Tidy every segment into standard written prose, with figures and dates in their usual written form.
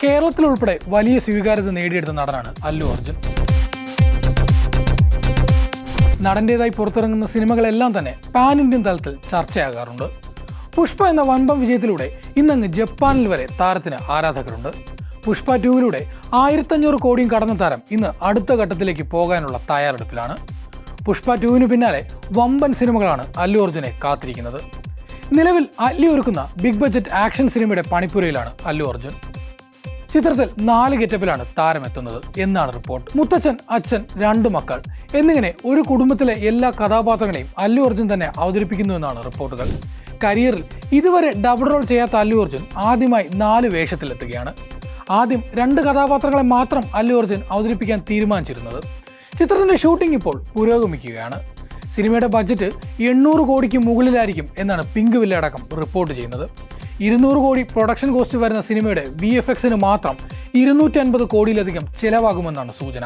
കേരളത്തിലുൾപ്പെടെ വലിയ സ്വീകാര്യത നേടിയെടുത്ത നടനാണ് അല്ലു അർജുൻ. നടൻ്റേതായി പുറത്തിറങ്ങുന്ന സിനിമകളെല്ലാം തന്നെ പാൻ ഇന്ത്യൻ തലത്തിൽ ചർച്ചയാകാറുണ്ട്. പുഷ്പ എന്ന വൻപം വിജയത്തിലൂടെ ഇന്നങ്ങ് ജപ്പാനിൽ വരെ താരത്തിന് ആരാധകരുണ്ട്. പുഷ്പ 2 1500 കോടിയും കടന്ന താരം ഇന്ന് അടുത്ത ഘട്ടത്തിലേക്ക് പോകാനുള്ള തയ്യാറെടുപ്പിലാണ്. പുഷ്പ 2 പിന്നാലെ വമ്പൻ സിനിമകളാണ് അല്ലു അർജുനെ കാത്തിരിക്കുന്നത്. നിലവിൽ അല്ലു ഒരുക്കുന്ന ബിഗ് ബഡ്ജറ്റ് ആക്ഷൻ സിനിമയുടെ പണിപ്പുരയിലാണ് അല്ലു അർജുൻ. ചിത്രത്തിൽ 4 ഗെറ്റപ്പിലാണ് താരമെത്തുന്നത് എന്നാണ് റിപ്പോർട്ട്. മുത്തച്ഛൻ, അച്ഛൻ, 2 മക്കൾ എന്നിങ്ങനെ ഒരു കുടുംബത്തിലെ എല്ലാ കഥാപാത്രങ്ങളെയും അല്ലു അർജുൻ തന്നെ അവതരിപ്പിക്കുന്നു എന്നാണ് റിപ്പോർട്ടുകൾ. കരിയറിൽ ഇതുവരെ ഡബിൾ റോൾ ചെയ്യാത്ത അല്ലു അർജുൻ ആദ്യമായി 4 വേഷത്തിലെത്തുകയാണ്. ആദ്യം 2 കഥാപാത്രങ്ങളെ മാത്രം അല്ലു അർജുൻ അവതരിപ്പിക്കാൻ തീരുമാനിച്ചിരുന്നത്. ചിത്രത്തിന്റെ ഷൂട്ടിംഗ് ഇപ്പോൾ പുരോഗമിക്കുകയാണ്. സിനിമയുടെ ബഡ്ജറ്റ് 800 കോടിക്ക് മുകളിലായിരിക്കും എന്നാണ് പിങ്ക് വില്ല അടക്കം റിപ്പോർട്ട് ചെയ്യുന്നത്. 200 കോടി പ്രൊഡക്ഷൻ കോസ്റ്റ് വരുന്ന സിനിമയുടെ VFXന് മാത്രം 250 കോടിയിലധികം ചിലവാകുമെന്നാണ് സൂചന.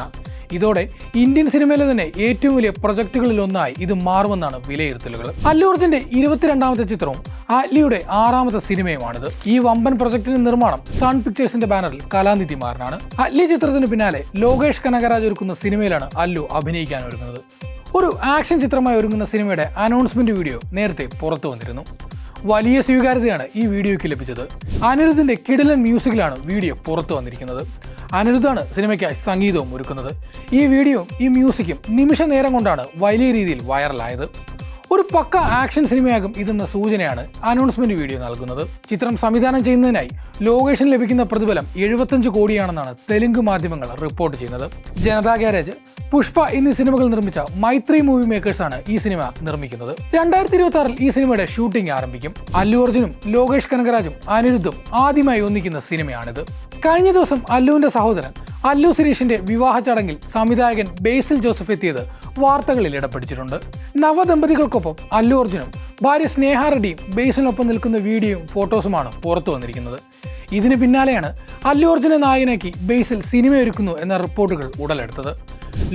ഇതോടെ ഇന്ത്യൻ സിനിമയിലെ തന്നെ ഏറ്റവും വലിയ പ്രൊജക്ടുകളിൽ ഒന്നായി ഇത് മാറുമെന്നാണ് വിലയിരുത്തലുകൾ. അല്ലു അർജുന്റെ 22ാമത്തെ ചിത്രവും അല്ലിയുടെ 6ാമത്തെ സിനിമയുമാണിത്. ഈ വമ്പൻ പ്രൊജക്ടിന്റെ നിർമ്മാണം സൺ പിക്ചേഴ്സിന്റെ ബാനറിൽ കലാനിധിമാരനാണ്. അല്ലി ചിത്രത്തിന് പിന്നാലെ ലോകേഷ് കനകരാജ് ഒരുക്കുന്ന സിനിമയിലാണ് അല്ലു അഭിനയിക്കാൻ ഒരുങ്ങുന്നത്. ഒരു ആക്ഷൻ ചിത്രമായി ഒരുങ്ങുന്ന സിനിമയുടെ അനൗൺസ്മെന്റ് വീഡിയോ നേരത്തെ പുറത്തു വന്നിരുന്നു. വലിയ സ്വീകാര്യതയാണ് ഈ വീഡിയോയ്ക്ക് ലഭിച്ചത്. അനിരുദ്ധിന്റെ കിടിലൻ മ്യൂസിക്കിലാണ് വീഡിയോ പുറത്തു വന്നിരിക്കുന്നത്. അനിരുദ്ധാണ് സിനിമയ്ക്കായി സംഗീതവും ഒരുക്കുന്നത്. ഈ വീഡിയോയും ഈ മ്യൂസിക്കും നിമിഷ നേരം കൊണ്ടാണ് വലിയ രീതിയിൽ വൈറലായത്. ഒരു പക്ക ആക്ഷൻ സിനിമയാകും ഇതെന്ന സൂചനയാണ് അനൗൺസ്മെന്റ് വീഡിയോ നൽകുന്നത്. ചിത്രം സംവിധാനം ചെയ്യുന്നതിനായി ലോകേഷിന് ലഭിക്കുന്ന പ്രതിഫലം 75 കോടിയാണെന്നാണ് തെലുങ്ക് മാധ്യമങ്ങൾ റിപ്പോർട്ട് ചെയ്യുന്നത്. ജനതാ ഗ്യാരേജ്, പുഷ്പ എന്നീ സിനിമകൾ നിർമ്മിച്ച മൈത്രി മൂവി മേക്കേഴ്സാണ് ഈ സിനിമ നിർമ്മിക്കുന്നത്. 2026 ഈ സിനിമയുടെ ഷൂട്ടിംഗ് ആരംഭിക്കും. അല്ലു അർജുനും ലോകേഷ് കനകരാജും അനിരുദ്ധും ആദ്യമായി ഒന്നിക്കുന്ന സിനിമയാണിത്. കഴിഞ്ഞ ദിവസം അല്ലുവിന്റെ സഹോദരൻ അല്ലു സിരീഷിന്റെ വിവാഹ ചടങ്ങിൽ സംവിധായകൻ ബേസിൽ ജോസഫ് എത്തിയത് വാർത്തകളിൽ ഇടപിടിച്ചിട്ടുണ്ട്. നവദമ്പതികൾക്കൊപ്പം അല്ലു അർജുനും ഭാര്യ സ്നേഹ റെഡ്ഡിയും ബേസിനൊപ്പം നിൽക്കുന്ന വീഡിയോയും ഫോട്ടോസുമാണ് പുറത്തു വന്നിരിക്കുന്നത്. ഇതിന് പിന്നാലെയാണ് അല്ലു അർജുനെ നായകനാക്കി ബേസിൽ സിനിമയൊരുക്കുന്നു എന്ന റിപ്പോർട്ടുകൾ ഉടലെടുത്തത്.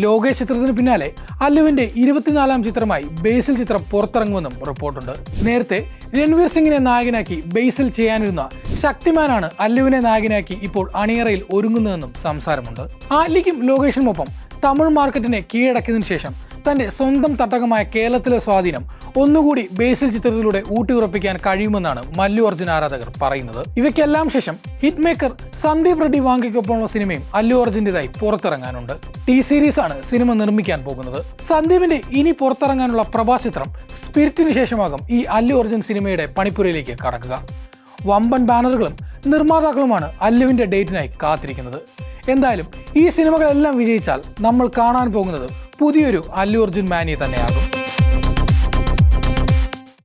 ലോകേഷ് ചിത്രത്തിന് പിന്നാലെ അല്ലുവിന്റെ 24ാം ചിത്രമായി ബേസിൽ ചിത്രം പുറത്തിറങ്ങുമെന്നും റിപ്പോർട്ടുണ്ട്. നേരത്തെ രൺവീർ സിംഗിനെ നായകനാക്കി ബേസിൽ ചെയ്യാനിരുന്ന ശക്തിമാനാണ് അല്ലുവിനെ നായകനാക്കി ഇപ്പോൾ അണിയറയിൽ ഒരുങ്ങുന്നതെന്നും സംസാരമുണ്ട്. അല്ലിക്കും ലോകേഷിനുമൊപ്പം തമിഴ് മാർക്കറ്റിനെ കീഴടക്കിയതിനു ശേഷം തന്റെ സ്വന്തം തട്ടകമായ കേരളത്തിലെ സ്വാധീനം ഒന്നുകൂടി ബേസിൽ ചിത്രത്തിലൂടെ ഊട്ടിയുറപ്പിക്കാൻ കഴിയുമെന്നാണ് അല്ലു അർജുൻ ആരാധകർ പറയുന്നത്. ഇവയ്ക്കെല്ലാം ശേഷം ഹിറ്റ് മേക്കർ സന്ദീപ് റെഡ്ഡി വാങ്കിക്കൊപ്പമുള്ള സിനിമയും അല്ലു അർജുൻ്റെതായി പുറത്തിറങ്ങാനുണ്ട്. സീരീസ് ആണ് സിനിമ നിർമ്മിക്കാൻ പോകുന്നത്. സന്ദീപിന്റെ ഇനി പുറത്തിറങ്ങാനുള്ള പ്രഭാസ് ചിത്രം സ്പിരിറ്റിന് ശേഷമാകും ഈ അല്ലു അർജുൻ സിനിമയുടെ പണിപ്പുരയിലേക്ക് കടക്കുക. വമ്പൻ ബാനറുകളും നിർമ്മാതാക്കളുമാണ് അല്ലുവിന്റെ ഡേറ്റിനായി കാത്തിരിക്കുന്നത്. എന്തായാലും ഈ സിനിമകളെല്ലാം വിജയിച്ചാൽ നമ്മൾ കാണാൻ പോകുന്നത് പുതിയൊരു അല്ലു അർജുൻ മാനിയെ തന്നെയാകും.